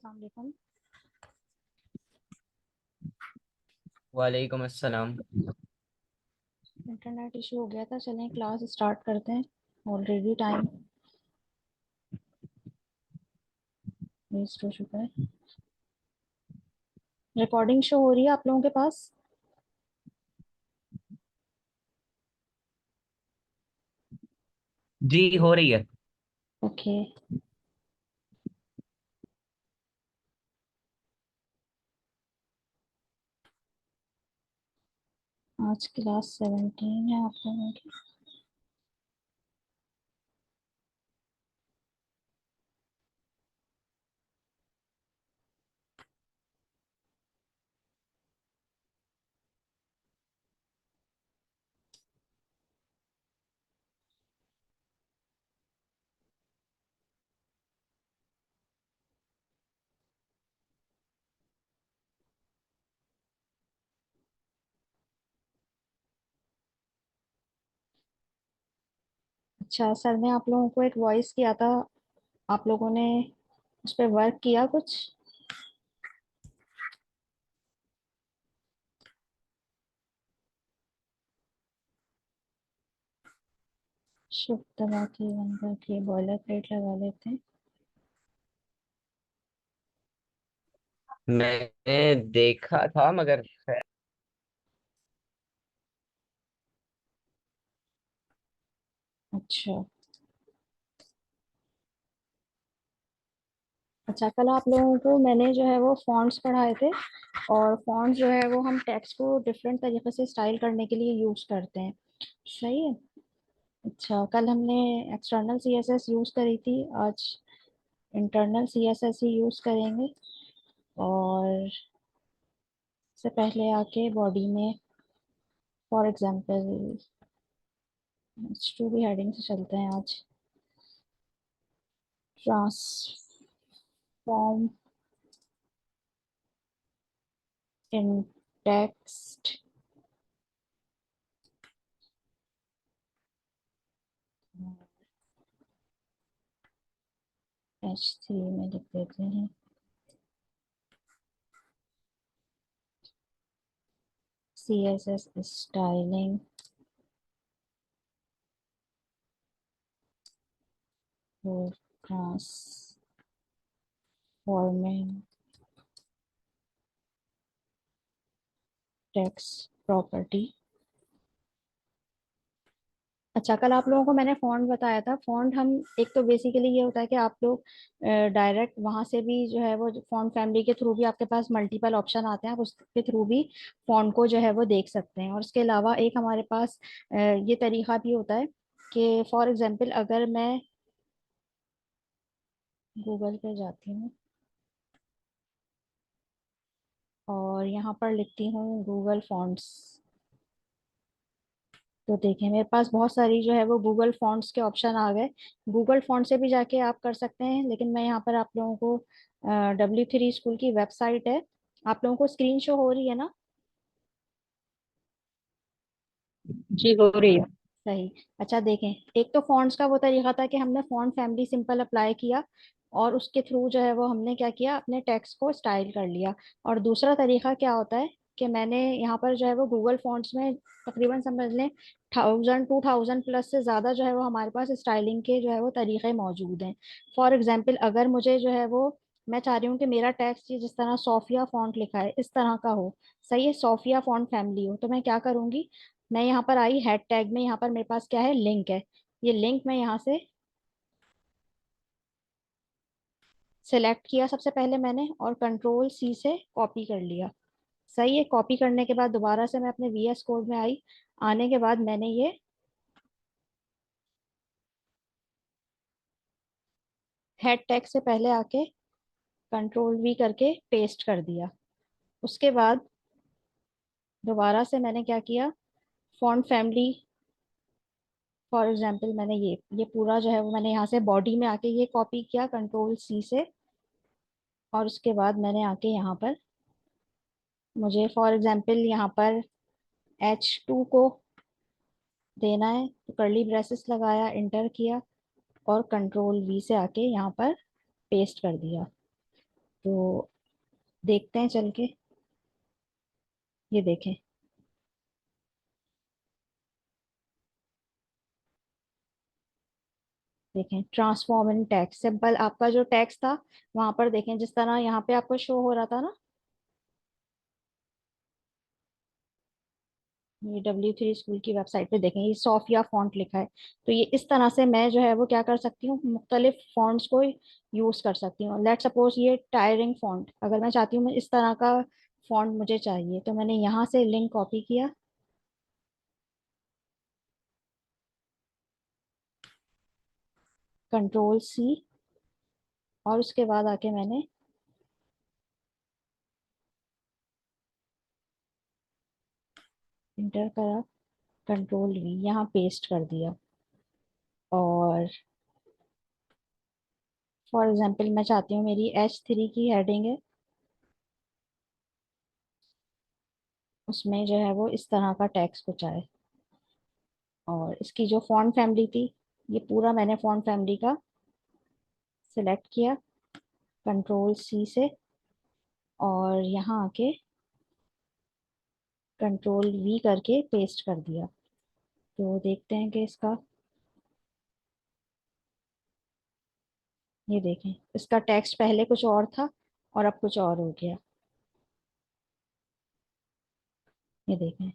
अस्सलाम वालेकुम। वालेकुम अस्सलाम। इंटरनेट इशू हो गया था, चलें क्लास स्टार्ट करते हैं। ऑलरेडी टाइम वेस्ट हो चुका है। रिकॉर्डिंग शो हो रही है आप लोगों के पास? जी हो रही है। ओके। आज क्लास 17 है आप लोगों की। अच्छा, सर ने आप लोगों को एक वॉइस किया था, आप लोगों ने उस पर वर्क किया कुछ? शुभ दवा की बंदा की बॉयलर प्लेट लगा लेते हैं। मैंने देखा था मगर अच्छा। अच्छा, कल आप लोगों को मैंने जो है वो फॉन्ट्स पढ़ाए थे, और फॉन्ट्स जो है वो हम टेक्स्ट को डिफरेंट तरीके से स्टाइल करने के लिए यूज करते हैं। सही है। अच्छा, कल हमने एक्सटर्नल सीएसएस यूज करी थी, आज इंटरनल सीएसएस ही यूज करेंगे। और से पहले आके बॉडी में, फॉर एग्जांपल टू भी हेडिंग से चलते हैं आज। ट्रांसफॉर्म इन टेक्स्ट, H3 में लिख देते हैं। CSS styling for transforming text property। अच्छा, कल आप लोगों को मैंने फॉन्ट बताया था। फॉन्ट हम, एक तो बेसिकली ये होता है कि आप लोग डायरेक्ट वहां से भी जो है वो फॉन्ट फैमिली के थ्रू भी आपके पास मल्टीपल ऑप्शन आते हैं, आप उसके थ्रू भी फॉन्ट को जो है वो देख सकते हैं। और इसके अलावा एक हमारे पास ये तरीका भी होता है कि फॉर एग्जांपल अगर मैं गूगल पे जाती हूँ और यहाँ पर लिखती हूँ गूगल फॉन्ट्स, तो देखें मेरे पास बहुत सारी जो है वो गूगल फॉन्ट्स के ऑप्शन आ गए। गूगल फॉन्ट से भी जाके आप कर सकते हैं, लेकिन मैं यहाँ पर आप लोगों को W3 स्कूल की वेबसाइट है, आप लोगों को स्क्रीन शो हो रही है ना? जी हो रही है। सही। अच्छा देखें, एक तो फॉन्ट्स का वो तरीका था कि हमने फॉन्ट फैमिली सिंपल अप्लाई किया, और उसके थ्रू जो है वो हमने क्या किया, अपने टेक्स्ट को स्टाइल कर लिया। और दूसरा तरीका क्या होता है कि मैंने यहाँ पर जो है वो गूगल फॉन्ट्स में तकरीबन समझ लें 1000 2000 प्लस से ज़्यादा जो है वो हमारे पास स्टाइलिंग के जो है वो तरीके मौजूद हैं। फॉर एग्जाम्पल अगर मुझे जो है वो, मैं चाह रही हूँ कि मेरा टेक्स्ट ये जिस तरह सोफिया फॉन्ट लिखा है इस तरह का हो, सही है, सोफिया फॉन्ट फैमिली हो, तो मैं क्या करूंगी, मैं यहाँ पर आई हेड टैग में, यहाँ पर मेरे पास क्या है, लिंक है। ये लिंक मैं यहाँ से सिलेक्ट किया सबसे पहले मैंने, और कंट्रोल C से कॉपी कर लिया। सही है। कॉपी करने के बाद दोबारा से मैं अपने VS कोड में आई, आने के बाद मैंने ये हेड टैग से पहले आके कंट्रोल वी करके पेस्ट कर दिया। उसके बाद दोबारा से मैंने क्या किया, फॉन्ट फैमिली, फॉर एग्जाम्पल मैंने ये पूरा जो है वो मैंने यहाँ से बॉडी में आके ये कॉपी किया कंट्रोल सी से। और उसके बाद मैंने आके यहाँ पर, मुझे फॉर एग्जाम्पल यहाँ पर H2 को देना है, तो कर्ली ब्रेसेस लगाया, इंटर किया और कंट्रोल वी से आके यहाँ पर पेस्ट कर दिया। तो देखते हैं चल के, ये देखें। देखें ट्रांसफॉर्म इन टेक्स्ट सिंपल, आपका जो टेक्स्ट था वहां पर देखें जिस तरह यहाँ पे आपको शो हो रहा था ना, ये W3 स्कूल की वेबसाइट पे देखें, ये सोफिया फॉन्ट लिखा है। तो ये इस तरह से मैं जो है वो क्या कर सकती हूँ, मुख्तलिफ फॉन्ट्स को यूज कर सकती हूँ। लेट सपोज ये टायरिंग फॉन्ट, अगर मैं चाहती हूँ मैं इस तरह का फॉन्ट मुझे चाहिए, तो मैंने यहाँ से लिंक कॉपी किया, कंट्रोल सी, और उसके बाद आके मैंने इंटर करा, कंट्रोल वी, यहाँ पेस्ट कर दिया। और फॉर एग्जाम्पल मैं चाहती हूँ मेरी H3 की हेडिंग है, उसमें जो है वो इस तरह का टेक्स्ट कुछ आए। और इसकी जो फॉन्ट फैमिली थी, ये पूरा मैंने फॉन्ट फैमिली का सिलेक्ट किया कंट्रोल सी से, और यहाँ आके कंट्रोल वी करके पेस्ट कर दिया। तो देखते हैं कि इसका, ये देखें इसका टेक्स्ट पहले कुछ और था और अब कुछ और हो गया, ये देखें।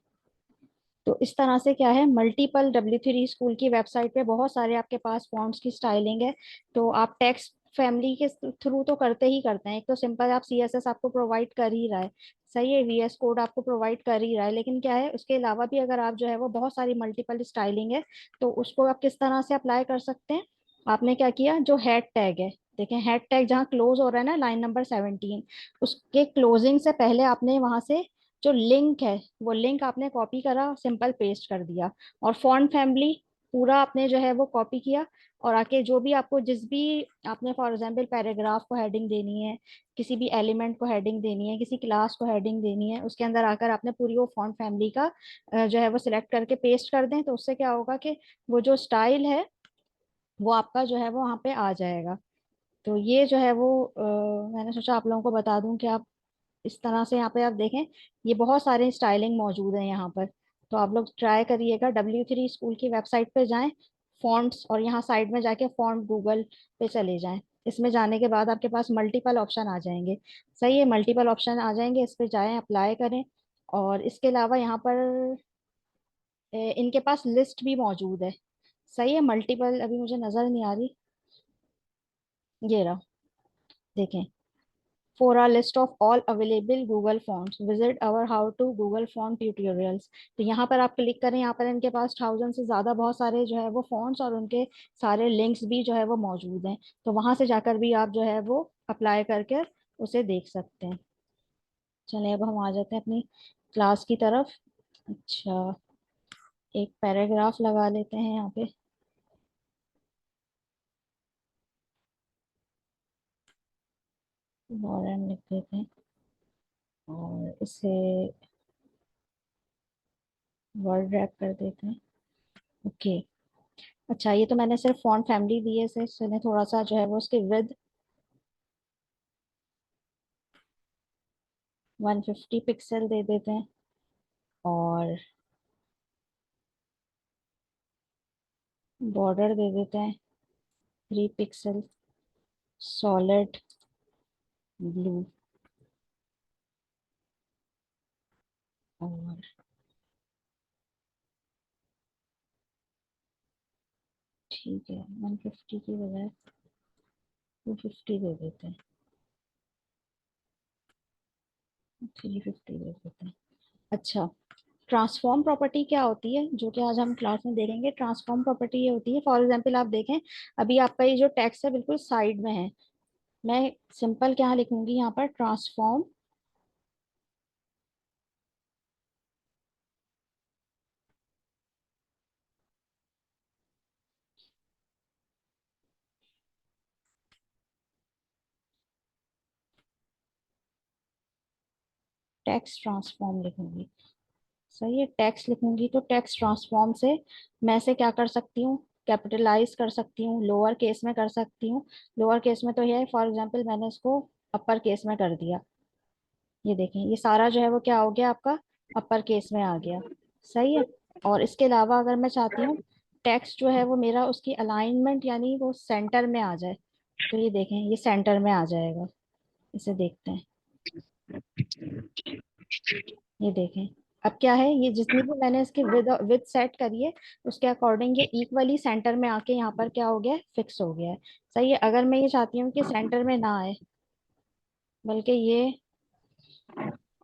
तो इस तरह से क्या है, मल्टीपल W3 स्कूल की वेबसाइट पे बहुत सारे आपके पास फॉन्ट्स की स्टाइलिंग है। तो आप टेक्स्ट फैमिली के थ्रू तो करते ही करते हैं, एक तो सिंपल आप CSS आपको प्रोवाइड कर ही रहा है, सही है, VS कोड आपको प्रोवाइड कर ही रहा है, लेकिन क्या है उसके अलावा भी अगर आप जो है वो बहुत सारी मल्टीपल स्टाइलिंग है, तो उसको आप किस तरह से अप्लाई कर सकते हैं। आपने क्या किया, जो हेड टैग है, देखें हेड टैग जहाँ क्लोज हो रहा है ना, लाइन नंबर 17, उसके क्लोजिंग से पहले आपने वहां से जो लिंक है वो लिंक आपने कॉपी करा, सिंपल पेस्ट कर दिया। और फॉन्ट फैमिली पूरा आपने जो है वो कॉपी किया, और आके जो भी आपको जिस भी आपने फॉर एग्जांपल पैराग्राफ को हेडिंग देनी है, किसी भी एलिमेंट को हेडिंग देनी है, किसी क्लास को हेडिंग देनी है, उसके अंदर आकर आपने पूरी वो फॉन्ट फैमिली का जो है वो सिलेक्ट करके पेस्ट कर दें, तो उससे क्या होगा कि वो जो स्टाइल है वो आपका जो है वो वहाँ पे आ जाएगा। तो ये जो है वो मैंने सोचा आप लोगों को बता दूं कि आप इस तरह से यहाँ पे आप देखें, ये बहुत सारे स्टाइलिंग मौजूद हैं यहाँ पर। तो आप लोग ट्राई करिएगा, W3 स्कूल की वेबसाइट पे जाएं, फॉन्ट्स, और यहाँ साइड में जाके फॉन्ट गूगल पे चले जाएं। इसमें जाने के बाद आपके पास मल्टीपल ऑप्शन आ जाएंगे, सही है, मल्टीपल ऑप्शन आ जाएंगे, इस पे जाएं, अप्लाई करें। और इसके अलावा यहाँ पर इनके पास लिस्ट भी मौजूद है, सही है, मल्टीपल अभी मुझे नजर नहीं आ रही, ये रहा, देखें। For a list of all available Google Fonts, visit our How to Google Font tutorials। तो यहाँ पर आप क्लिक करें, यहाँ पर इनके पास 1000 से ज़्यादा बहुत सारे जो है वो फॉन्ट्स और उनके सारे लिंक्स भी जो है वो मौजूद हैं। तो वहाँ से जाकर भी आप जो है वो अप्लाई करके उसे देख सकते हैं। चलिए अब हम आ जाते हैं अपनी क्लास की तरफ। अच्छा, एक पैराग्राफ लगा लेते हैं यहाँ पे, वॉरेन लिख देते हैं और इसे वर्ड रैप कर देते हैं। ओके। अच्छा, ये तो मैंने सिर्फ फॉन्ट फैमिली दी है, सिर्फ इन्हें थोड़ा सा जो है वो उसकी विद 150 पिक्सल दे देते हैं, और बॉर्डर दे देते हैं 3 पिक्सल, सॉलिड ब्लू। और ठीक है, 150 की बजाय 250 दे देते हैं, 350 दे देते हैं। अच्छा, ट्रांसफॉर्म प्रॉपर्टी क्या होती है, जो कि आज हम क्लास में देखेंगे। ट्रांसफॉर्म प्रॉपर्टी ये होती है, फॉर एग्जांपल आप देखें, अभी आपका ये जो टेक्स्ट है बिल्कुल साइड में है। मैं सिंपल क्या लिखूंगी यहाँ पर, ट्रांसफॉर्म टेक्स्ट ट्रांसफॉर्म लिखूंगी। सही है, टेक्स्ट लिखूंगी तो टेक्स्ट ट्रांसफॉर्म से मैं से क्या कर सकती हूँ, कैपिटलाइज कर सकती हूँ, लोअर केस में कर सकती हूँ। लोअर केस में तो यह है, फॉर एग्जांपल मैंने इसको अपर केस में कर दिया। ये देखें, ये सारा जो है वो क्या हो गया आपका, अपर केस में आ गया। सही है। और इसके अलावा अगर मैं चाहती हूँ टेक्स्ट जो है वो मेरा, उसकी अलाइनमेंट यानी वो सेंटर में आ जाए, तो ये देखें, ये सेंटर में आ जाएगा। इसे देखते हैं, ये देखें। अब क्या है, ये जितनी भी मैंने इसकी विद सेट करी है, उसके अकॉर्डिंग ये इक्वली सेंटर में आके यहाँ पर क्या हो गया है, फिक्स हो गया है। सही है। अगर मैं ये चाहती हूँ कि सेंटर में ना आए, बल्कि ये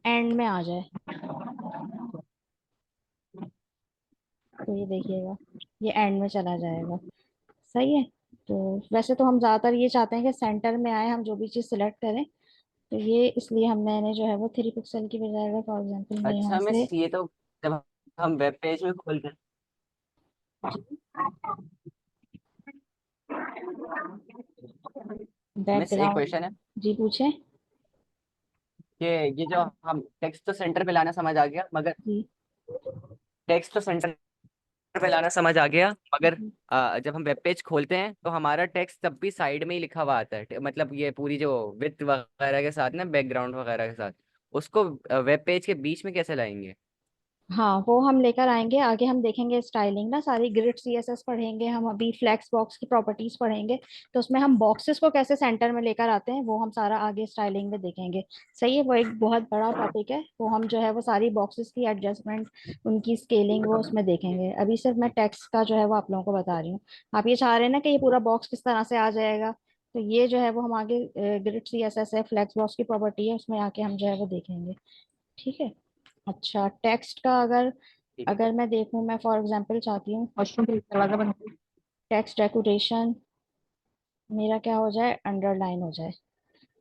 एंड में आ जाए, तो ये देखिएगा, ये एंड में चला जाएगा। सही है। तो वैसे तो हम ज्यादातर ये चाहते हैं कि सेंटर में आए, हम जो भी चीज सिलेक्ट करें। तो ये इसलिए मैंने जो है वो 3 पिक्सल की बजाय, फॉर एग्जाम्पल मैं यहाँ अच्छा से, मिस, ये तो जब हम वेब पेज में खोलते हैं। मिस, एक बैकग्राउंड, क्वेश्चन है जी पूछे। कि ये जो हम टेक्स्ट तो सेंटर पे लाना समझ आ गया, मगर जी। टेक्स्ट तो सेंटर पे लाना समझ आ गया, मगर जी। जब हम वेब पेज खोलते हैं तो हमारा टेक्स्ट तब भी साइड में ही लिखा हुआ आता है, मतलब ये पूरी जो विथ वगैरह के साथ ना, बैकग्राउंड वगैरह के साथ, उसको वेब पेज के बीच में कैसे लाएंगे? हाँ, वो हम लेकर आएंगे आगे, हम देखेंगे स्टाइलिंग ना, सारी ग्रिड सीएसएस पढ़ेंगे हम, अभी फ्लेक्स बॉक्स की प्रॉपर्टीज पढ़ेंगे। तो उसमें हम बॉक्सेस को कैसे सेंटर में लेकर आते हैं, वो हम सारा आगे स्टाइलिंग में देखेंगे। सही है, वो एक बहुत बड़ा टॉपिक है, वो हम जो है वो सारी बॉक्सेस की एडजस्टमेंट, उनकी स्केलिंग, वो उसमें देखेंगे। अभी सिर्फ मैं टेक्स्ट का जो है वो आप लोगों को बता रही हूँ। आप ये चाह रहे हैं ना कि ये पूरा बॉक्स किस तरह से आ जाएगा, तो ये जो है वो हम आगे, ग्रिड सीएसएस है, फ्लेक्स बॉक्स की प्रॉपर्टी है, उसमें आके हम जो है वो देखेंगे। ठीक है। अच्छा, टेक्स्ट का अगर ठीक है। अगर मैं देखूं, मैं फॉर एग्जांपल चाहती हूँ वॉशरूम का दरवाजा बंद कर। टेक्स्ट डेकोरेशन मेरा क्या हो जाए, अंडरलाइन हो जाए।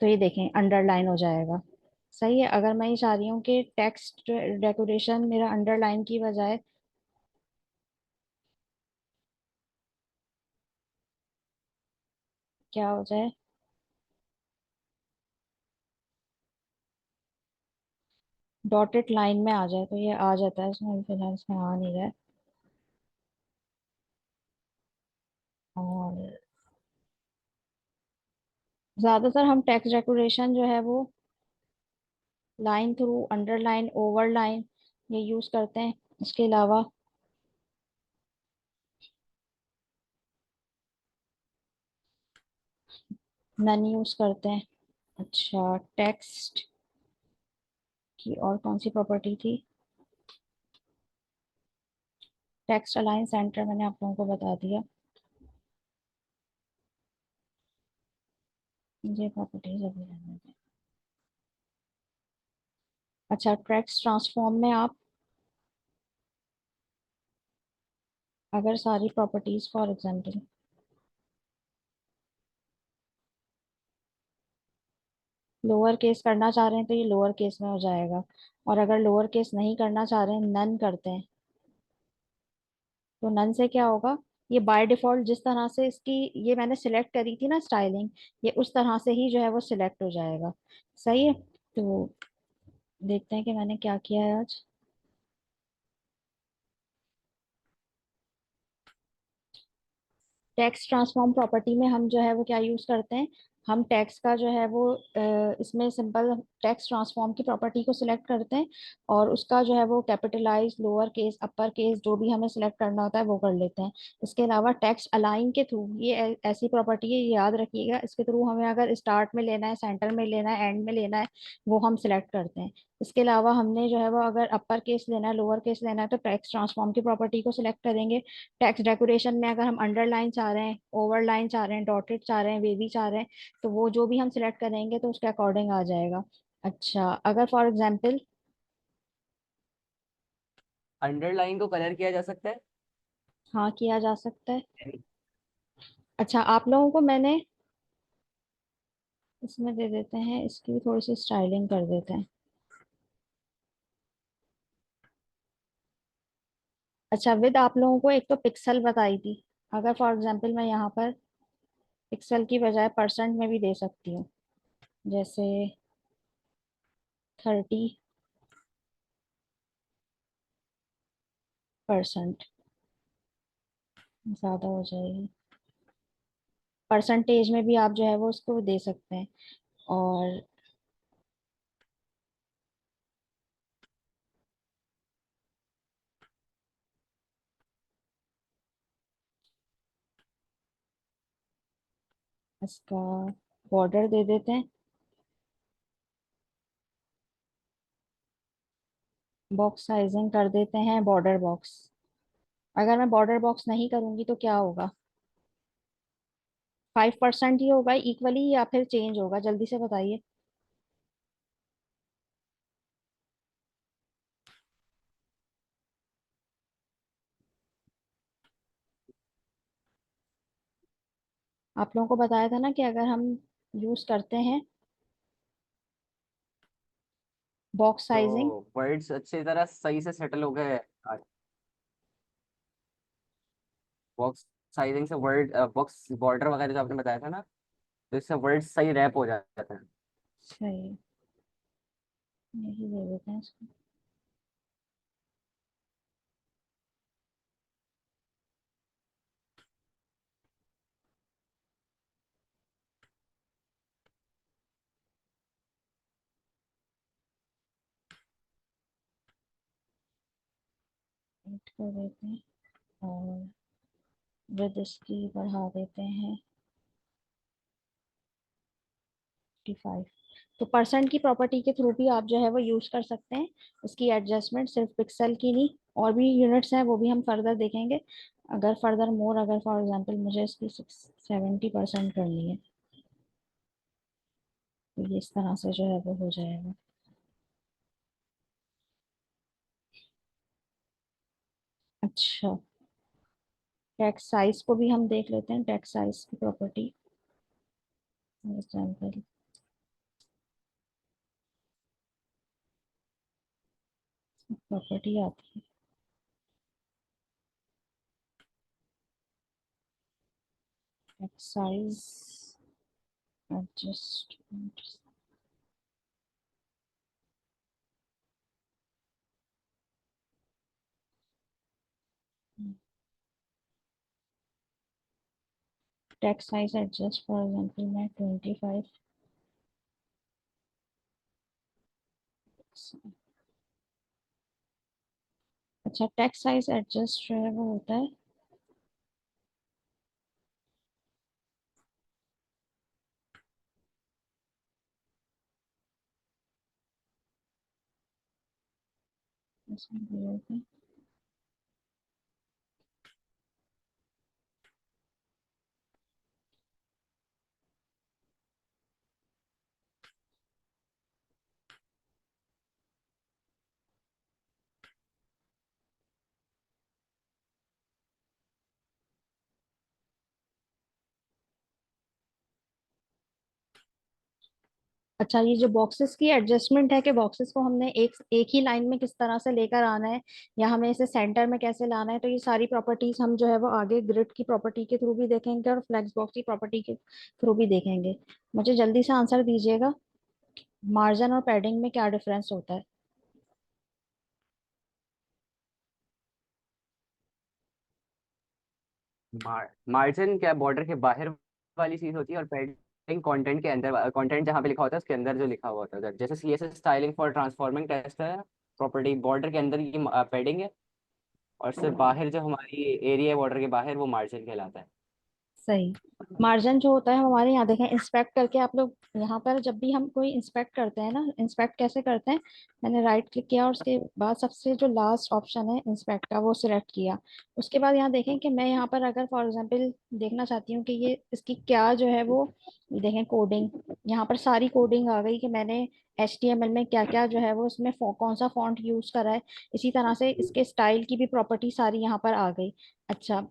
तो ये देखें, अंडरलाइन हो जाएगा। सही है। अगर मैं ये चाह रही हूँ कि टेक्स्ट डेकोरेशन मेरा अंडरलाइन की बजाय क्या हो जाए, डॉटेड लाइन में आ जाए, तो ये आ जाता है, इसमें फिलहाल इसमें आ नहीं रहा है। और ज्यादातर हम टेक्स्ट डेकोरेशन जो है वो लाइन थ्रू, अंडरलाइन, ओवरलाइन, ये यूज करते हैं। इसके अलावा नन यूज करते हैं। अच्छा, टेक्स्ट की और कौन सी प्रॉपर्टी थी, टेक्स्ट अलाइन सेंटर, मैंने आप लोगों को बता दिया। ये प्रॉपर्टीज अभी रहने दें। अच्छा, टेक्स्ट ट्रांसफॉर्म में आप अगर सारी properties, for example lower case करना चाह रहे हैं, तो ये लोअर केस में हो जाएगा। और अगर लोअर केस नहीं करना चाह रहे हैं, नन करते हैं, तो नन से क्या होगा, ये बाय डिफॉल्ट जिस तरह से इसकी, ये मैंने सिलेक्ट करी थी ना स्टाइलिंग, ये उस तरह से ही जो है वो सिलेक्ट हो जाएगा। सही है। तो देखते हैं कि मैंने क्या किया है आज। टेक्स्ट ट्रांसफॉर्म प्रॉपर्टी में हम जो है वो क्या यूज करते हैं, हम टेक्स्ट का जो है वो, इसमें सिंपल टेक्स्ट ट्रांसफॉर्म की प्रॉपर्टी को सिलेक्ट करते हैं, और उसका जो है वो capitalize, lower case, upper case, जो भी हमें सिलेक्ट करना होता है वो कर लेते हैं। इसके अलावा टेक्स्ट अलाइन के थ्रू, ये ऐसी प्रॉपर्टी है, ये याद रखिएगा, इसके थ्रू हमें अगर स्टार्ट में लेना है, सेंटर में लेना है, एंड में लेना है, वो हम सिलेक्ट करते हैं। इसके अलावा हमने जो है वो अगर अपर केस लेना है, लोअर केस लेना है, तो टेक्स्ट ट्रांसफॉर्म की प्रॉपर्टी को सिलेक्ट करेंगे। टेक्स्ट डेकोरेशन में अगर हम अंडरलाइन चाह रहे हैं, ओवरलाइन चाह रहे हैं, डॉटेड चाह रहे हैं, वेवी चाह रहे हैं, तो वो जो भी हम सिलेक्ट करेंगे तो उसके अकॉर्डिंग आ जाएगा। अच्छा, अगर फॉर एग्जांपल अंडरलाइन को कलर किया जा सकता है? हाँ, किया जा सकता है। अच्छा, आप लोगों को मैंने इसमें दे देते हैं, इसकी भी थोड़ी सी स्टाइलिंग कर देते हैं। अच्छा, विद आप लोगों को एक तो पिक्सल बताई थी, अगर फॉर एग्जांपल मैं यहाँ पर पिक्सल की बजाय परसेंट में भी दे सकती हूँ, जैसे 30%। ज्यादा हो जाएगी। परसेंटेज में भी आप जो है वो उसको दे सकते हैं। और इसका बॉर्डर दे देते हैं, बॉक्स साइजिंग कर देते हैं बॉर्डर बॉक्स। अगर मैं बॉर्डर बॉक्स नहीं करूंगी तो क्या होगा? 5% ही होगा इक्वली, या फिर चेंज होगा? जल्दी से बताइए। आप लोगों को बताया था ना कि अगर हम यूज करते हैं बॉक्स तो साइजिंग। वर्ड्स अच्छी तरह सही से सेटल हो गए। बॉक्स साइजिंग से वर्ड बॉक्स बॉर्डर वगैरह जो आपने बताया था ना, तो इससे वर्ड सही रैप हो जाते हैं। सही, यही दे देते हैं इसको। एड कर देते हैं, और विद इसकी बढ़ा देते हैं 55। तो परसेंट की प्रॉपर्टी के थ्रू भी आप जो है वो यूज कर सकते हैं इसकी एडजस्टमेंट, सिर्फ पिक्सल की नहीं, और भी यूनिट्स हैं वो भी हम फर्दर देखेंगे। अगर फर्दर मोर, अगर फॉर एग्जांपल मुझे इसकी 70% करनी है, तो ये इस तरह से जो है वो हो जाएगा। अच्छा, टेक्स्ट साइज को भी हम देख लेते हैं, टेक्स्ट साइज की प्रॉपर्टी। एग्जाम्पल, प्रॉपर्टी आती है text size adjustment. Text size adjust for example मैं 25। अच्छा, टेक्स्ट साइज एडजस्ट जो है वो होता है, इसमें दे देते हैं। अच्छा, ये जो बॉक्सेस की एडजस्टमेंट है कि बॉक्सेस को हमने एक एक ही लाइन में किस तरह से लेकर आना है, या हमें इसे सेंटर में कैसे लाना है, तो ये सारी प्रॉपर्टीज हम जो है वो आगे ग्रिड की प्रॉपर्टी के थ्रू भी देखेंगे और फ्लेक्स बॉक्स की प्रॉपर्टी के थ्रू भी देखेंगे। मुझे जल्दी से आंसर दीजिएगा, मार्जिन और पैडिंग में क्या डिफरेंस होता है? मार्जिन क्या, बॉर्डर के बाहर वाली चीज होती है, और पैडिंग कंटेंट के अंदर, कंटेंट जहाँ पे लिखा होता है उसके अंदर जो लिखा हुआ होता है, जैसे CSS styling for transforming test है, प्रॉपर्टी बॉर्डर के अंदर ये पैडिंग है, और सिर्फ बाहर जो हमारी एरिया है बॉर्डर के बाहर वो मार्जिन कहलाता है। सही। मार्जिन जो होता है हमारे यहाँ देखें, इंस्पेक्ट करके आप लोग यहाँ पर जब भी हम कोई इंस्पेक्ट करते हैं ना, इंस्पेक्ट कैसे करते हैं, मैंने राइट क्लिक किया और उसके बाद सबसे जो लास्ट ऑप्शन है इंस्पेक्ट का वो सिलेक्ट किया। उसके बाद यहाँ देखें कि मैं यहाँ पर अगर फॉर एग्जांपल देखना चाहती हूँ कि ये इसकी क्या जो है वो, देखें कोडिंग, यहाँ पर सारी कोडिंग आ गई कि मैंने HTML में क्या क्या जो है वो इसमें कौन सा फॉन्ट यूज करा है। इसी तरह से इसके स्टाइल की भी प्रॉपर्टी सारी यहाँ पर आ गई। अच्छा,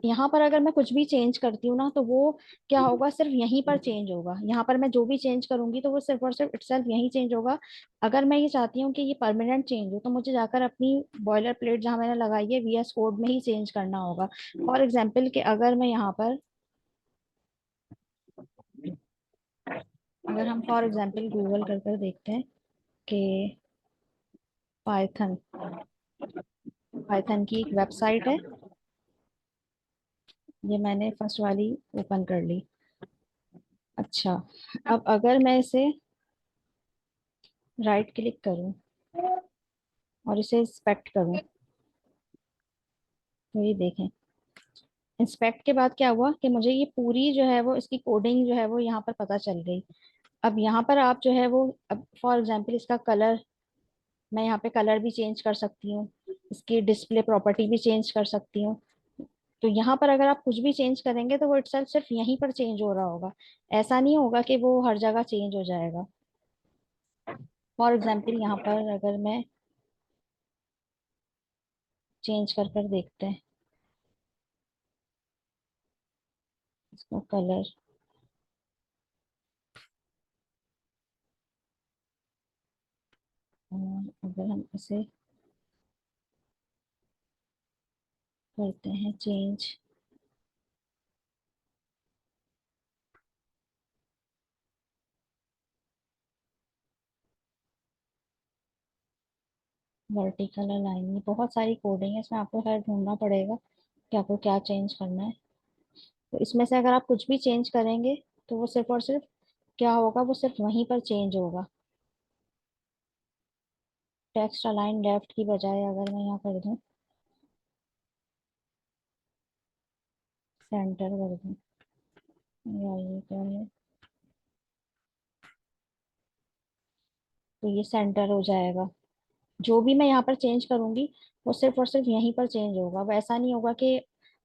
यहाँ पर अगर मैं कुछ भी चेंज करती हूँ ना तो वो क्या होगा, सिर्फ यहीं पर चेंज होगा। यहाँ पर मैं जो भी चेंज करूंगी तो वो सिर्फ और सिर्फ इटसेल्फ यहीं चेंज होगा। अगर मैं ये चाहती हूँ कि ये परमानेंट चेंज हो तो मुझे जाकर अपनी बॉयलर प्लेट जहाँ मैंने लगाई है VS कोड में ही चेंज करना होगा। फॉर एग्जाम्पल कि अगर मैं यहाँ पर, अगर हम फॉर एग्जाम्पल गूगल कर देखते हैं कि पाइथन, पाइथन की एक वेबसाइट है, ये मैंने फर्स्ट वाली ओपन कर ली। अच्छा, अब अगर मैं इसे राइट क्लिक करूं और इसे इंस्पेक्ट करूं तो ये देखें, इंस्पेक्ट के बाद क्या हुआ कि मुझे ये पूरी जो है वो इसकी कोडिंग जो है वो यहाँ पर पता चल गई। अब यहाँ पर आप जो है वो, अब फॉर एग्जांपल इसका कलर, मैं यहाँ पे कलर भी चेंज कर सकती हूँ, इसकी डिस्प्ले प्रॉपर्टी भी चेंज कर सकती हूँ। तो यहाँ पर अगर आप कुछ भी चेंज करेंगे तो वो इटसेल्फ सिर्फ यहीं पर चेंज हो रहा होगा, ऐसा नहीं होगा कि वो हर जगह चेंज हो जाएगा। फॉर एग्जाम्पल यहाँ पर अगर मैं चेंज कर देखते हैं इसका कलर, अगर हम इसे करते हैं चेंज, वर्टिकल अलाइन, ये बहुत सारी कोडिंग है, इसमें आपको खैर ढूंढना पड़ेगा कि आपको क्या चेंज करना है। तो इसमें से अगर आप कुछ भी चेंज करेंगे तो वो सिर्फ और सिर्फ क्या होगा, वो सिर्फ वहीं पर चेंज होगा। टेक्स्ट अलाइन लेफ्ट की बजाय अगर मैं यहाँ कर दूँ सेंटर कर दूँ, या ये क्या है, तो ये सेंटर हो जाएगा। जो भी मैं यहाँ पर चेंज करूंगी वो सिर्फ और सिर्फ यहीं पर चेंज होगा। वो ऐसा नहीं होगा कि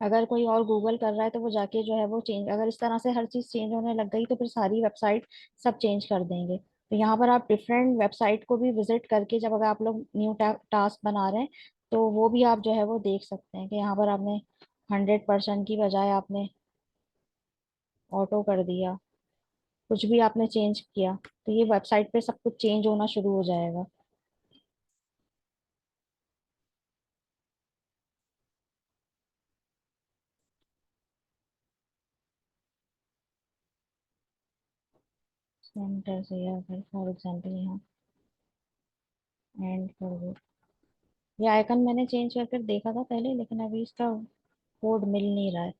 अगर कोई और गूगल कर रहा है तो वो जाके जो है वो चेंज, अगर इस तरह से हर चीज चेंज होने लग गई तो फिर सारी वेबसाइट सब चेंज कर देंगे। तो यहाँ पर आप डिफरेंट वेबसाइट को भी विजिट करके जब अगर आप लोग न्यू टास्क बना रहे हैं तो वो भी आप जो है वो देख सकते हैं कि यहाँ पर आपने 100% की बजाय आपने ऑटो कर दिया, कुछ भी आपने चेंज किया तो ये वेबसाइट पे सब कुछ चेंज होना शुरू हो जाएगा। सेंटर से अगर फॉर एग्जाम्पल यहाँ एंड कर दो, ये आइकन मैंने चेंज करके देखा था पहले लेकिन अभी इसका कोड मिल नहीं रहा है।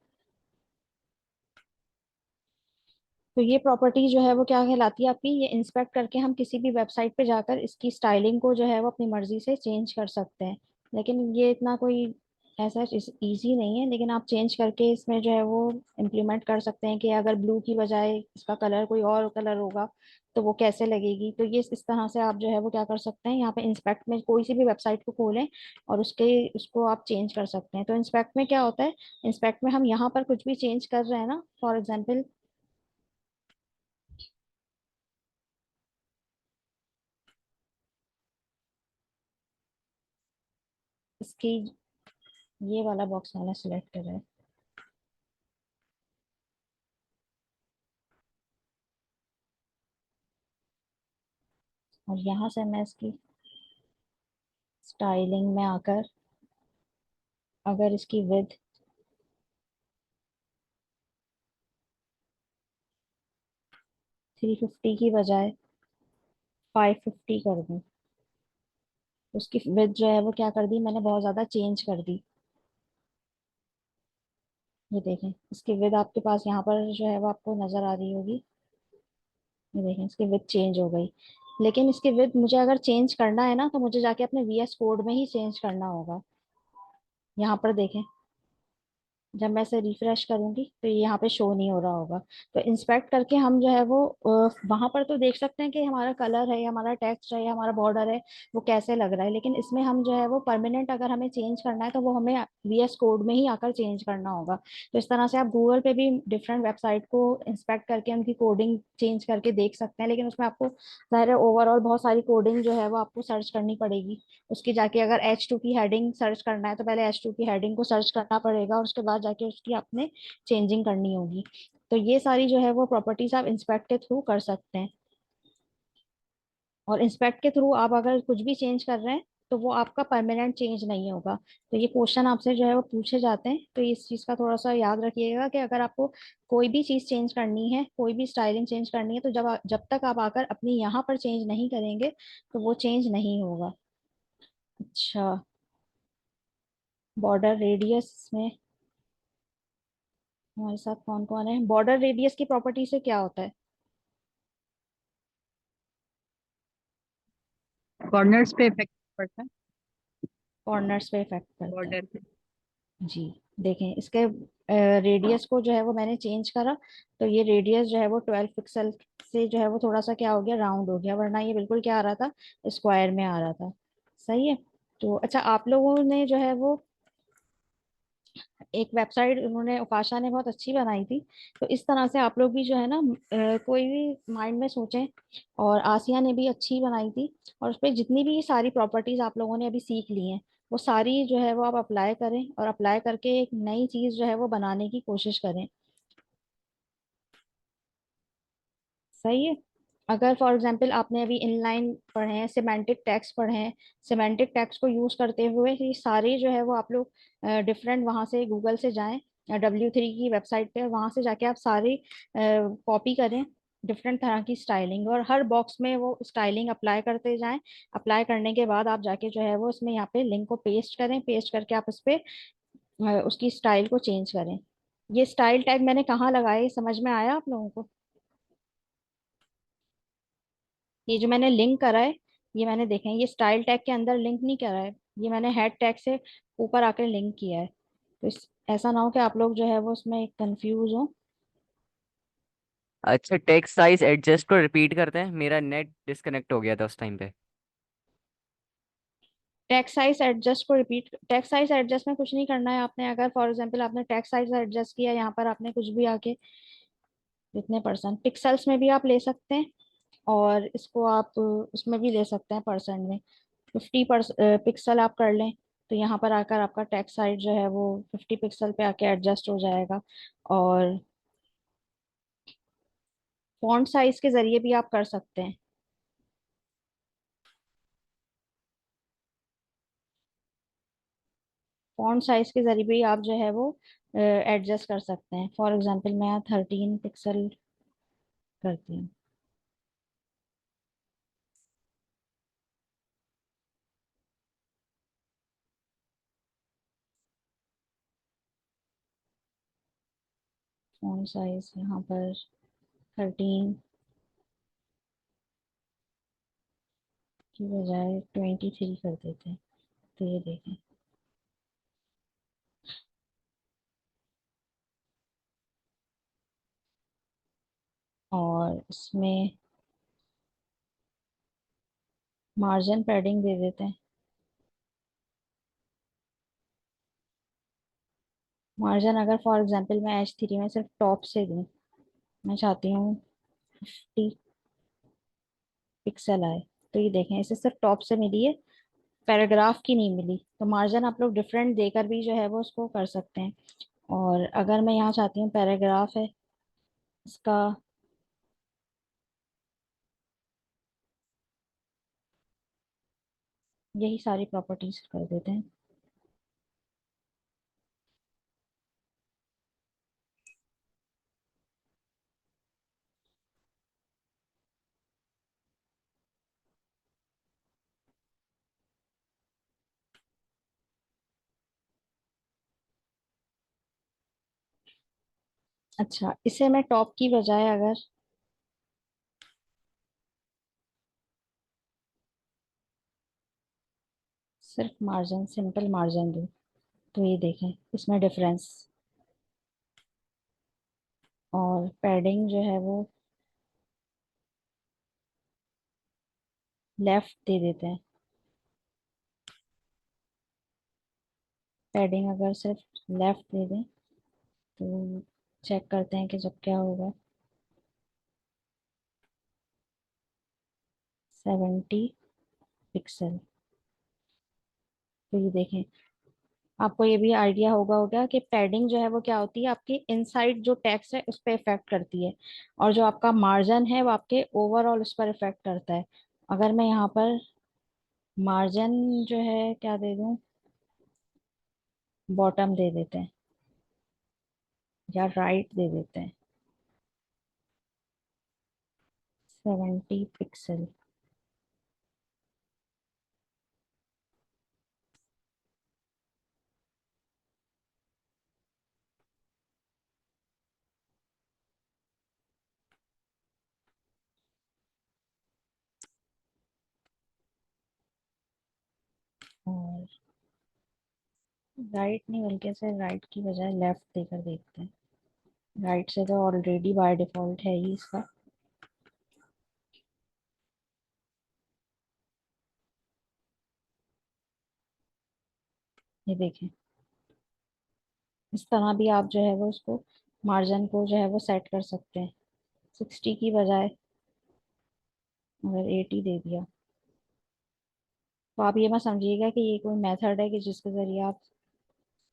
तो ये प्रॉपर्टी जो है वो क्या कहलाती है आपकी, ये इंस्पेक्ट करके हम किसी भी वेबसाइट पे जाकर इसकी स्टाइलिंग को जो है वो अपनी मर्जी से चेंज कर सकते हैं। लेकिन ये इतना कोई ऐसा इजी नहीं है, लेकिन आप चेंज करके इसमें जो है वो इम्प्लीमेंट कर सकते हैं कि अगर ब्लू की बजाय इसका कलर कोई और कलर होगा तो वो कैसे लगेगी। तो ये इस तरह से आप जो है वो क्या कर सकते हैं, यहाँ पे इंस्पेक्ट में कोई सी भी वेबसाइट को खोलें और उसके उसको आप चेंज कर सकते हैं। तो इंस्पेक्ट में क्या होता है, इंस्पेक्ट में हम यहाँ पर कुछ भी चेंज कर रहे हैं ना, फॉर एग्जाम्पल इसकी, ये वाला बॉक्स मैंने सिलेक्ट करा है और यहाँ से मैं इसकी स्टाइलिंग में आकर अगर इसकी विड्थ 350 की बजाय 550 कर दूं, उसकी विड्थ जो है वो क्या कर दी मैंने, बहुत ज्यादा चेंज कर दी। ये देखें इसकी विड्थ आपके पास यहाँ पर जो है वो आपको नजर आ रही होगी, ये देखें इसकी विड्थ चेंज हो गई। लेकिन इसकी विड्थ मुझे अगर चेंज करना है ना तो मुझे जाके अपने VS कोड में ही चेंज करना होगा। यहाँ पर देखें, जब मैं इसे रिफ्रेश करूंगी तो ये यहाँ पे शो नहीं हो रहा होगा। तो इंस्पेक्ट करके हम जो है वो वहां पर तो देख सकते हैं कि हमारा कलर है या हमारा टेक्स्ट है या हमारा बॉर्डर है वो कैसे लग रहा है, लेकिन इसमें हम जो है वो परमानेंट अगर हमें चेंज करना है तो वो हमें VS कोड में ही आकर चेंज करना होगा। तो इस तरह से आप गूगल पे भी डिफरेंट वेबसाइट को इंस्पेक्ट करके उनकी कोडिंग चेंज करके देख सकते हैं, लेकिन उसमें आपको ज़ाहिर है ओवरऑल बहुत सारी कोडिंग जो है वो आपको सर्च करनी पड़ेगी। उसकी जाके अगर H2 की हेडिंग सर्च करना है तो पहले H2 की हेडिंग को सर्च करना पड़ेगा और उसके बाद जाके उसकी आपने चेंजिंग करनी होगी। तो ये सारी जो है वो प्रॉपर्टीज आप इंस्पेक्ट के थ्रू कर सकते हैं। और इंस्पेक्ट के थ्रू आप अगर कुछ भी चेंज कर रहे हैं तो वो आपका परमानेंट चेंज नहीं होगा। तो ये क्वेश्चन आपसे जो है वो पूछे जाते हैं, तो इस चीज़ का थोड़ा सा याद रखिएगा कि अगर आपको कोई भी चीज़ चेंज करनी है, कोई भी स्टाइलिंग चेंज करनी है, तो जब तक आप आकर अपनी यहाँ पर चेंज नहीं करेंगे तो वो चेंज नहीं होगा। अच्छा, बॉर्डर रेडियस में हमारे साथ कौन कौन है? बॉर्डर रेडियस की प्रॉपर्टी से क्या होता है? कॉर्नर्स पे इफेक्ट पड़ता है। कॉर्नर्स पे इफेक्ट करता है। बॉर्डर पे। जी, देखें इसके रेडियस को जो है वो मैंने चेंज करा, तो ये रेडियस जो है वो 12 पिक्सल से जो है वो थोड़ा सा क्या हो गया, राउंड हो गया, वरना ये बिल्कुल क्या आ रहा था, स्क्वायर में आ रहा था। सही है। तो अच्छा, आप लोगों ने जो है वो एक वेबसाइट उन्होंने उकाशा ने बहुत अच्छी बनाई थी, तो इस तरह से आप लोग भी जो है ना कोई भी माइंड में सोचें। और आसिया ने भी अच्छी बनाई थी, और उस पर जितनी भी सारी प्रॉपर्टीज आप लोगों ने अभी सीख ली हैं वो सारी जो है वो आप अप्लाई करें, और अप्लाई करके एक नई चीज जो है वो बनाने की कोशिश करें। सही है। अगर फॉर एग्जांपल आपने अभी इनलाइन पढ़े हैं, सिमेंटिक टैग्स पढ़े हैं, सिमेंटिक टैग्स को यूज करते हुए ये सारे जो है वो आप लोग डिफरेंट वहां से गूगल से जाएं, W3 की वेबसाइट पे वहां से जाके आप सारी कॉपी करें डिफरेंट तरह की स्टाइलिंग, और हर बॉक्स में वो स्टाइलिंग अप्लाई करते जाएं। अप्लाई करने के बाद आप जाके जो है वो इसमें यहाँ पे लिंक को पेस्ट करें, पेस्ट करके आप इस पे उसकी स्टाइल को चेंज करें। ये स्टाइल टैग मैंने कहाँ लगाया, ये समझ में आया आप लोगों को? ये जो मैंने लिंक करा है, ये मैंने देखे हैं, ये स्टाइल टैग के अंदर लिंक नहीं करा है, ये मैंने हेड टैग से ऊपर आकर लिंक किया है। तो ऐसा ना हो कि आप लोग जो है वो उसमें कंफ्यूज हो। अच्छा, टेक्स्ट साइज एडजस्ट को रिपीट करते हैं, मेरा नेट डिस्कनेक्ट हो गया था उस टाइम पे। टेक्स्ट साइज एडजस्ट को रिपीट, टेक्स्ट साइज एडजस्ट में कुछ नहीं करना है आपने। अगर फॉर एग्जांपल आपने टेक्स्ट साइज एडजस्ट किया, यहाँ पर आपने कुछ भी आके जितने परसेंट पिक्सल्स में भी आप ले सकते हैं, और इसको आप उसमें भी ले सकते हैं परसेंट में। 50 पिक्सल आप कर लें, तो यहाँ पर आकर आपका टेक्स्ट साइज जो है वो 50 पिक्सल पे आके एडजस्ट हो जाएगा। और फॉन्ट साइज के जरिए भी आप कर सकते हैं। फॉन्ट साइज के जरिए भी आप जो है वो एडजस्ट कर सकते हैं। फॉर एग्जांपल मैं 13 पिक्सल करती हूँ। फॉन्ट साइज यहाँ पर 13 की बजाय 23 कर देते हैं। तो ये देखें, और इसमें मार्जिन पैडिंग दे देते हैं। मार्जिन अगर फॉर एग्जांपल मैं H3 में सिर्फ टॉप से दूं, मैं चाहती हूँ 50 पिक्सल आए, तो ये देखें इसे सिर्फ टॉप से मिली है, पैराग्राफ की नहीं मिली। तो मार्जिन आप लोग डिफरेंट देकर भी जो है वो उसको कर सकते हैं। और अगर मैं यहाँ चाहती हूँ पैराग्राफ है इसका, यही सारी प्रॉपर्टीज कर देते हैं। अच्छा, इसे मैं टॉप की बजाय अगर सिर्फ मार्जिन, सिंपल मार्जिन दूँ, तो ये देखें इसमें डिफरेंस और पैडिंग जो है वो लेफ्ट दे देते हैं। पैडिंग अगर सिर्फ लेफ्ट दे दें तो चेक करते हैं कि जब क्या होगा। 70 पिक्सल। तो ये देखें, आपको ये भी आइडिया होगा कि पैडिंग जो है वो क्या होती है, आपकी इनसाइड जो टेक्स्ट है उस पर इफेक्ट करती है, और जो आपका मार्जिन है वो आपके ओवरऑल उस पर इफेक्ट करता है। अगर मैं यहाँ पर मार्जिन जो है क्या दे दूं, बॉटम दे देते हैं या राइट दे देते हैं। 70 पिक्सल। और राइट नहीं, बल्कि से राइट की बजाय लेफ्ट देकर देखते हैं। राइट से तो ऑलरेडी बाय डिफॉल्ट है ही इसका। ये देखें, इस तरह भी आप जो है वो उसको मार्जिन को जो है वो सेट कर सकते हैं। 60 की बजाय अगर 80 दे दिया, तो आप ये मत समझिएगा कि ये कोई मेथड है कि जिसके जरिए आप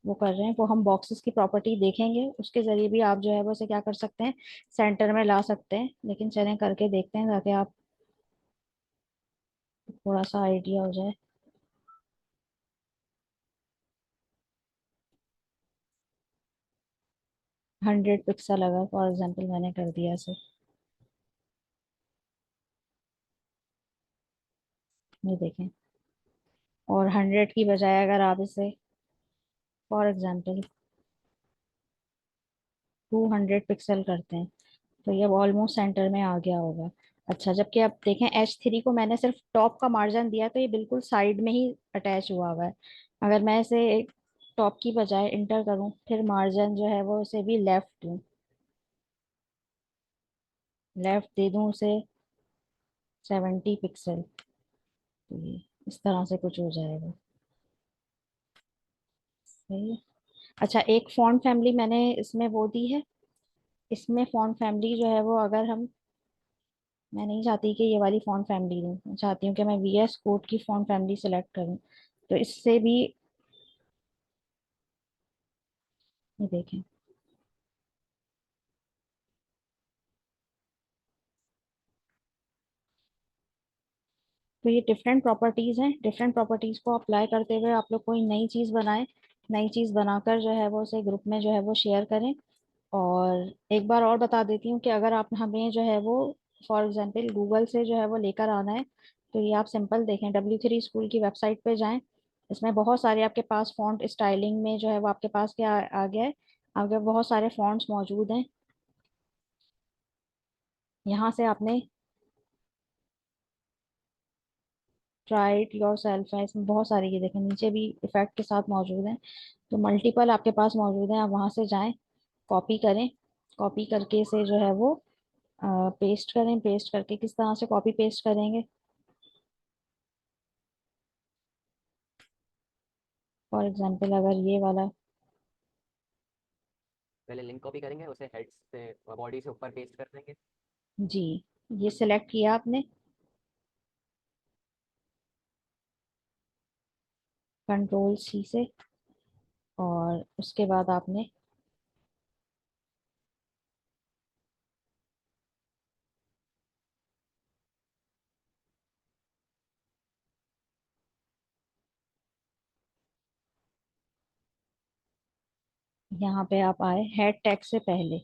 वो कर रहे हैं। वो हम बॉक्सेस की प्रॉपर्टी देखेंगे, उसके जरिए भी आप जो है वो उसे क्या कर सकते हैं, सेंटर में ला सकते हैं। लेकिन चलें करके देखते हैं ताकि आप थोड़ा सा आइडिया हो जाए। 100 पिक्सल अगर फॉर एग्जाम्पल मैंने कर दिया इसे, ये देखें। और 100 की बजाय अगर आप इसे फॉर एग्जाम्पल 200 पिक्सल करते हैं, तो ये ऑलमोस्ट सेंटर में आ गया होगा। अच्छा, जबकि आप देखें H3 को मैंने सिर्फ टॉप का मार्जिन दिया तो ये बिल्कुल साइड में ही अटैच हुआ हुआ है। अगर मैं इसे एक टॉप की बजाय इंटर करूं, फिर मार्जिन जो है वो उसे भी लेफ्ट दूं, लेफ्ट दे दूं उसे 70 पिक्सल, तो ये इस तरह से कुछ हो जाएगा। सही है। अच्छा, एक फॉन्ट फैमिली मैंने इसमें वो दी है। इसमें फॉन्ट फैमिली जो है वो अगर हम, मैं नहीं चाहती कि ये वाली फॉन्ट फैमिली दूँ, मैं चाहती हूँ कि मैं VS कोड की फॉन्ट फैमिली सेलेक्ट करूँ। तो इससे भी ये देखें, तो ये डिफरेंट प्रॉपर्टीज हैं। डिफरेंट प्रॉपर्टीज को अप्लाई करते हुए आप लोग कोई नई चीज़ बनाएं। नई चीज़ बनाकर जो है वो उसे ग्रुप में जो है वो शेयर करें। और एक बार और बता देती हूँ कि अगर आप हमें जो है वो फॉर एग्जांपल गूगल से जो है वो लेकर आना है, तो ये आप सिंपल देखें, W3 स्कूल की वेबसाइट पे जाएं। इसमें बहुत सारे आपके पास फॉन्ट स्टाइलिंग में जो है वो आपके पास क्या आ गया है, आपके बहुत सारे फॉन्ट्स मौजूद हैं। यहाँ से आपने ट्राई इट योर सेल्फ है, इसमें बहुत सारे, ये देखें नीचे भी इफेक्ट के साथ मौजूद हैं। तो मल्टीपल आपके पास मौजूद हैं, आप वहां से जाएं, कॉपी करें। कॉपी करके इसे जो है वो पेस्ट करें। पेस्ट करके किस तरह से कॉपी पेस्ट करेंगे, फॉर एग्जांपल अगर ये वाला, पहले लिंक कॉपी करेंगे, उसे हेड से बॉडी से ऊपर पेस्ट कर देंगे। जी, ये सिलेक्ट किया आपने, Ctrl+C से, और उसके बाद आपने यहाँ पे आप आए हेड टैग से पहले,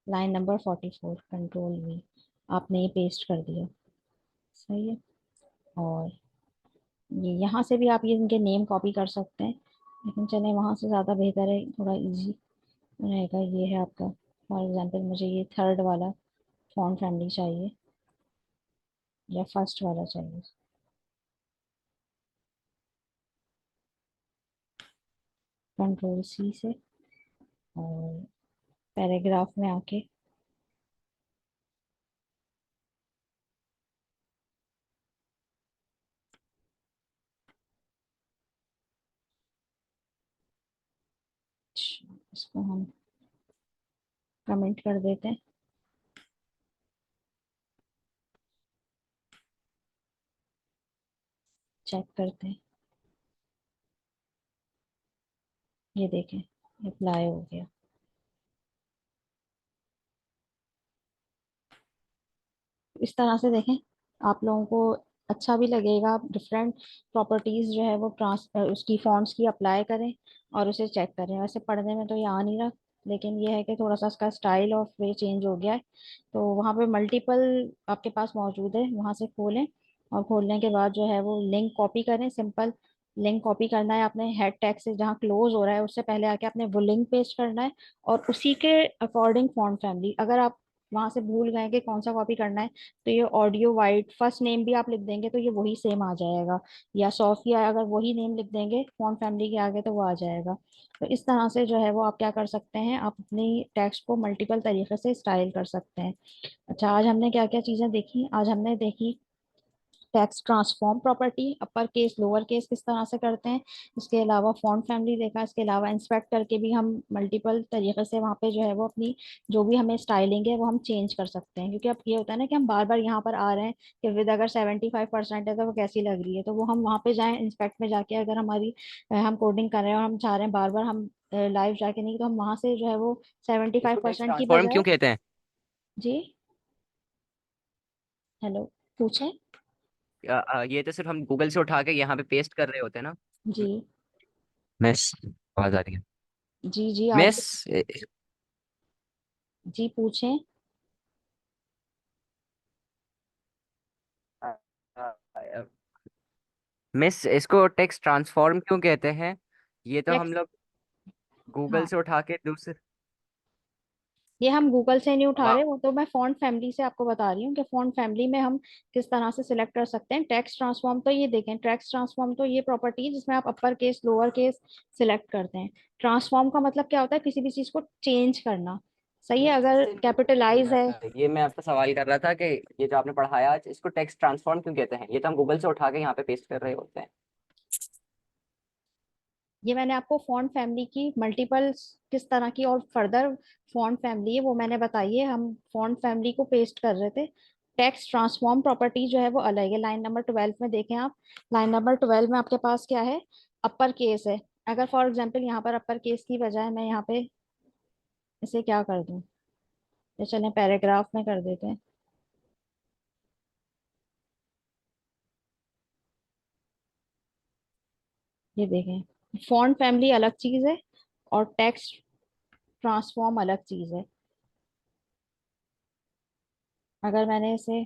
लाइन नंबर 44, Ctrl+V, आपने ये पेस्ट कर दिया। सही है। और ये यहाँ से भी आप ये इनके नेम कॉपी कर सकते हैं, लेकिन चलें वहाँ से ज़्यादा बेहतर है, थोड़ा इजी रहेगा। ये है आपका, फॉर एग्जांपल मुझे ये थर्ड वाला फॉन्ट फैमिली चाहिए या फर्स्ट वाला चाहिए। Ctrl+C से, और पैराग्राफ में आके इसको हम कमेंट कर देते हैं। चेक करते हैं, ये देखें अप्लाई हो गया। इस तरह से देखें, आप लोगों को अच्छा भी लगेगा। आप डिफरेंट प्रॉपर्टीज जो है वो उसकी फॉन्ट्स की अप्लाई करें और उसे चेक करें। वैसे पढ़ने में तो ये आ नहीं रहा, लेकिन ये है कि थोड़ा सा इसका स्टाइल ऑफ वे चेंज हो गया है। तो वहाँ पे मल्टीपल आपके पास मौजूद है, वहाँ से खोलें और खोलने के बाद जो है वो लिंक कॉपी करें। सिंपल लिंक कॉपी करना है, आपने हेड टैग से जहाँ क्लोज हो रहा है उससे पहले आके आपने वो लिंक पेस्ट करना है और उसी के अकॉर्डिंग फॉन्ट फैमिली, अगर आप वहां से भूल गए कि कौन सा कॉपी करना है, तो ये ऑडियो वाइट फर्स्ट नेम भी आप लिख देंगे तो ये वही सेम आ जाएगा। या सोफिया अगर वही नेम लिख देंगे फॉन्ट फैमिली के आगे तो वो आ जाएगा। तो इस तरह से जो है वो आप क्या कर सकते हैं, आप अपनी टेक्स्ट को मल्टीपल तरीके से स्टाइल कर सकते हैं। अच्छा, आज हमने क्या क्या चीजें देखी? आज हमने देखी text transform property, upper case lower case किस तरह से करते हैं। इसके अलावा फॉन्ट फैमिली देखा। इसके अलावा इंस्पेक्ट करके भी हम मल्टीपल तरीके से वहाँ पे जो है वो अपनी जो भी हमें स्टाइलिंग है वो हम चेंज कर सकते हैं। क्योंकि अब ये होता है ना कि हम बार बार यहाँ पर आ रहे हैं कि विद अगर 75% है तो वो कैसी लग रही है, तो वो हम वहाँ पे जाएं इंस्पेक्ट में जाके, अगर हमारी हम कोडिंग कर रहे हैं और हम चाह रहे हैं बार बार हम लाइव जाके नहीं, तो हम वहां से जो है वो सेवेंटी फाइव इसको टेक्स्ट परसेंट की ट्रांसफॉर्म क्यों बजाय। कहते हैं? जी, हेलो, पूछें। ये तो सिर्फ हम गूगल से उठा के यहाँ पे पेस्ट कर रहे होते हैं ना। जी मिस, आवाज आ रही है? जी जी, मिस, आगे। जी पूछें। मिस, इसको टेक्स्ट ट्रांसफॉर्म क्यों कहते हैं? ये तो हम टेक्स्ट, लोग गूगल हाँ, से उठा के दूसरे। ये हम गूगल से नहीं उठा रहे, वाह। वो तो मैं फॉन्ट फैमिली से आपको बता रही हूँ कि फॉन्ट फैमिली में हम किस तरह से सिलेक्ट कर सकते हैं। टेक्स्ट ट्रांसफॉर्म तो ये देखें, टेक्स्ट ट्रांसफॉर्म तो ये प्रॉपर्टी है जिसमें आप upper case lower case select करते हैं। ट्रांसफॉर्म का मतलब क्या होता है, किसी भी चीज को चेंज करना। सही है, अगर कैपिटलाइज है। ये मैं आपसे सवाल कर रहा था कि ये जो आपने पढ़ाया आज, इसको टेक्स्ट ट्रांसफॉर्म क्यों कहते हैं? ये तो हम गूगल से उठा के यहाँ पे पेस्ट कर रहे होते हैं। ये मैंने आपको फॉन्ट फैमिली की मल्टीपल किस तरह की और फर्दर फॉन्ट फैमिली है वो मैंने बताई है। हम फॉन्ट फैमिली को पेस्ट कर रहे थे। टेक्स्ट ट्रांसफॉर्म प्रॉपर्टी जो है वो अलग है। लाइन नंबर 12 में देखें आप, लाइन नंबर 12 में आपके पास क्या है, अपर केस है। अगर फॉर एग्जाम्पल यहाँ पर अपर केस की बजाय मैं यहाँ पे इसे क्या कर दूं, तो चलें पैराग्राफ में कर देते हैं। ये देखें, फॉन्ट फैमिली अलग चीज है और टेक्स्ट ट्रांसफॉर्म अलग चीज है। अगर मैंने इसे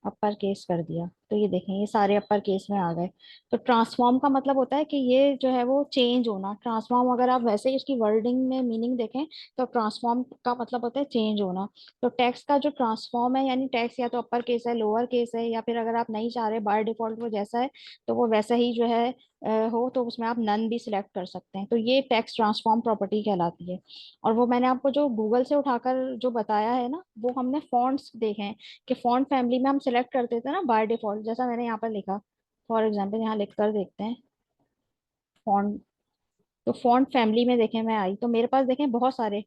अपर केस कर दिया तो ये देखें ये सारे अपर केस में आ गए। तो ट्रांसफॉर्म का मतलब होता है कि ये जो है वो चेंज होना। ट्रांसफॉर्म अगर आप वैसे ही इसकी वर्डिंग में मीनिंग देखें तो ट्रांसफॉर्म का मतलब होता है चेंज होना। तो टेक्स्ट का जो ट्रांसफॉर्म है, यानी टेक्स्ट या तो अपर केस है लोअर केस है, या फिर अगर आप नहीं चाह रहे बाय डिफॉल्ट वो जैसा है तो वो वैसा ही जो है हो, तो उसमें आप नन भी सिलेक्ट कर सकते हैं। तो ये टेक्स्ट ट्रांसफॉर्म प्रॉपर्टी कहलाती है। और वो मैंने आपको जो गूगल से उठाकर जो बताया है ना, वो हमने फॉन्ट्स देखे हैं कि फॉन्ट फैमिली में हम सिलेक्ट करते थे ना बाय डिफॉल्ट, जैसा मैंने यहाँ पर लिखा। फॉर एग्जाम्पल यहाँ लिख कर देखते हैं फॉन्ट। तो फॉन्ट फैमिली में देखें मैं आई तो मेरे पास देखें बहुत सारे,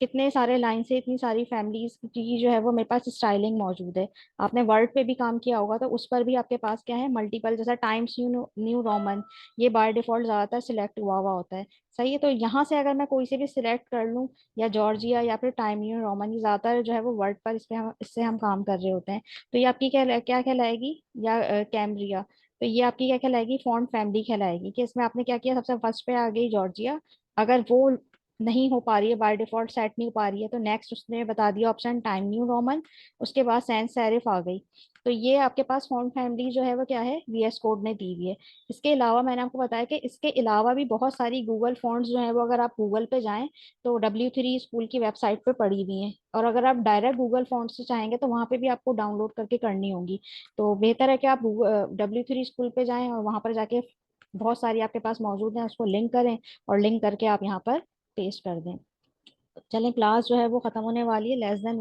कितने सारे लाइन से इतनी सारी फैमिलीज की जो है वो मेरे पास स्टाइलिंग मौजूद है। आपने वर्ड पे भी काम किया होगा तो उस पर भी आपके पास क्या है, मल्टीपल, जैसा टाइम्स न्यू न्यू रोमन, ये बाय डिफॉल्ट ज्यादातर सिलेक्ट हुआ होता है। सही है, तो यहाँ से अगर मैं कोई से भी सिलेक्ट कर लूँ, या जॉर्जिया या फिर टाइम न्यू रोमन, ये ज्यादातर जो है वो वर्ड पर इस पे हम इससे हम काम कर रहे होते हैं। तो ये आपकी क्या कहलाएगी, या कैम्ब्रिया, तो ये आपकी क्या कहलाएगी, फॉन्ट फैमिली कहलाएगी। कि इसमें आपने क्या किया, सबसे फर्स्ट पे आ गई जॉर्जिया। अगर वो नहीं हो पा रही है बाय डिफॉल्ट, सेट नहीं हो पा रही है, तो नेक्स्ट उसने बता दिया ऑप्शन टाइम न्यू रोमन। उसके बाद सैंस सेरिफ आ गई। तो ये आपके पास फॉन्ट फैमिली जो है वो क्या है, वीएस कोड ने दी हुई है। इसके अलावा मैंने आपको बताया कि इसके अलावा भी बहुत सारी गूगल फॉन्ट्स जो है वो अगर आप गूगल पे जाएं तो W3 स्कूल की वेबसाइट पे पड़ी हुई हैं। और अगर आप डायरेक्ट गूगल फॉन्ट से चाहेंगे तो वहां पे भी आपको डाउनलोड करके करनी होगी। तो बेहतर है कि आप W3 स्कूल पे जाएं और वहां पर जाके बहुत सारी आपके पास मौजूद हैं, उसको लिंक करें और लिंक करके आप यहाँ पर पेस्ट कर दें। चलें, क्लास जो है वो खत्म होने वाली है, लेस देन